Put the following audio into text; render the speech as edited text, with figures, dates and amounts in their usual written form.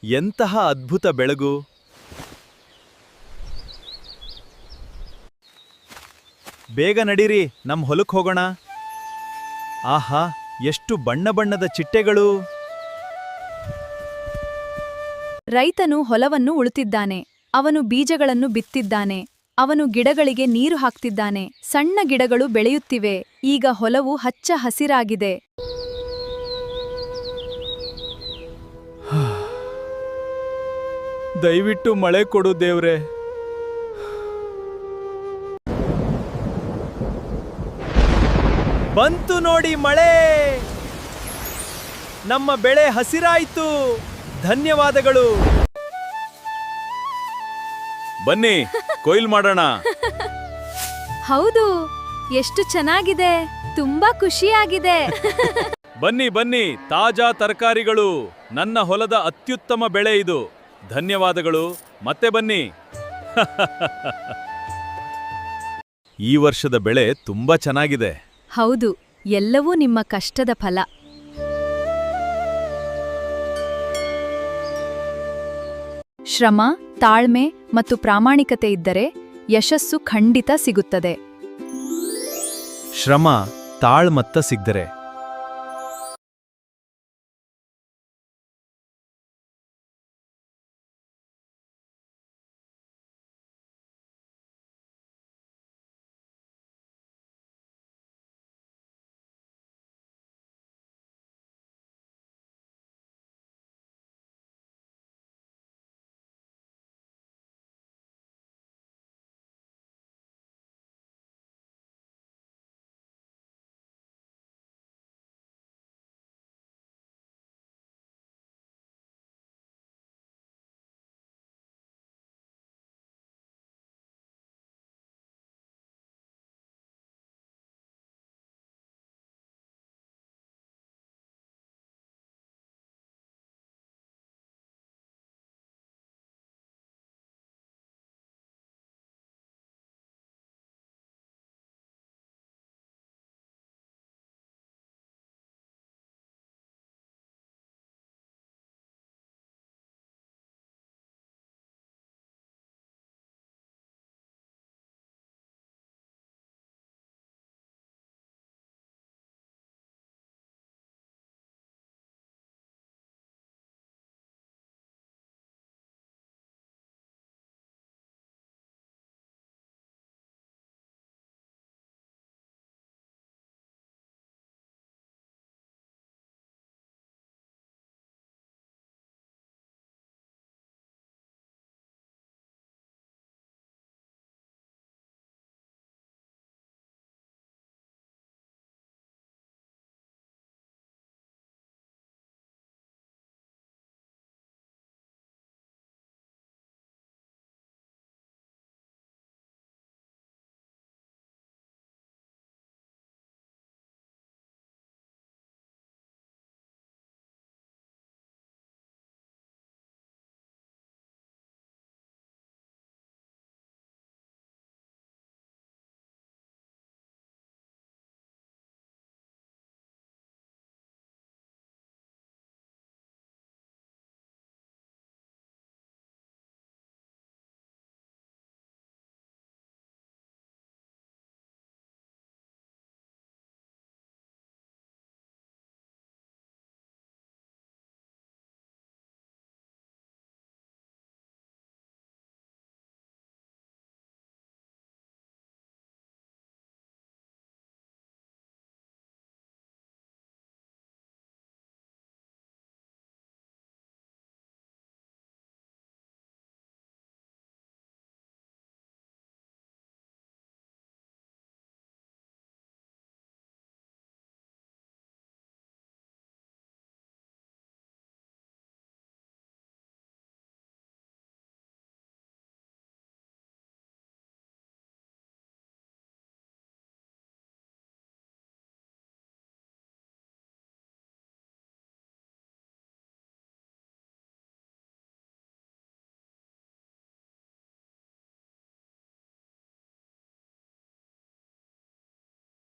ಎಂತಹ ಅದ್ಭುತ ಬೆಳಗು! ಬೇಗ ನಡೀರಿ, ನಮ್ ಹೊಲಕ್ಕೆ ಹೋಗೋಣ. ಆಹಾ, ಎಷ್ಟು ಬಣ್ಣ ಬಣ್ಣದ ಚಿಟ್ಟೆಗಳು! ರೈತನು ಹೊಲವನ್ನು ಉಳುತ್ತಿದ್ದಾನೆ. ಅವನು ಬೀಜಗಳನ್ನು ಬಿತ್ತಿದ್ದಾನೆ. ಅವನು ಗಿಡಗಳಿಗೆ ನೀರು ಹಾಕ್ತಿದ್ದಾನೆ. ಸಣ್ಣ ಗಿಡಗಳು ಬೆಳೆಯುತ್ತಿವೆ. ಈಗ ಹೊಲವು ಹಚ್ಚ ಹಸಿರಾಗಿದೆ. ದಯವಿಟ್ಟು ಮಳೆ ಕೊಡು ದೇವ್ರೆ. ಬಂತು ನೋಡಿ ಮಳೆ! ನಮ್ಮ ಬೆಳೆ ಹಸಿರಾಯಿತು. ಧನ್ಯವಾದಗಳು. ಬನ್ನಿ, ಕೊಯ್ಲು ಮಾಡೋಣ. ಹೌದು, ಎಷ್ಟು ಚೆನ್ನಾಗಿದೆ. ತುಂಬಾ ಖುಷಿಯಾಗಿದೆ. ಬನ್ನಿ ಬನ್ನಿ, ತಾಜಾ ತರಕಾರಿಗಳು. ನನ್ನ ಹೊಲದ ಅತ್ಯುತ್ತಮ ಬೆಳೆ ಇದು. ಧನ್ಯವಾದಗಳು. ಮತ್ತೆ ಬನ್ನಿ. ಈ ವರ್ಷದ ಬೆಳೆ ತುಂಬಾ ಚೆನ್ನಾಗಿದೆ. ಹೌದು, ಎಲ್ಲವೂ ನಿಮ್ಮ ಕಷ್ಟದ ಫಲ. ಶ್ರಮ, ತಾಳ್ಮೆ ಮತ್ತು ಪ್ರಾಮಾಣಿಕತೆ ಇದ್ದರೆ ಯಶಸ್ಸು ಖಂಡಿತ ಸಿಗುತ್ತದೆ. ಶ್ರಮ, ತಾಳ್ಮತ್ತ ಸಿಗ್ದರೆ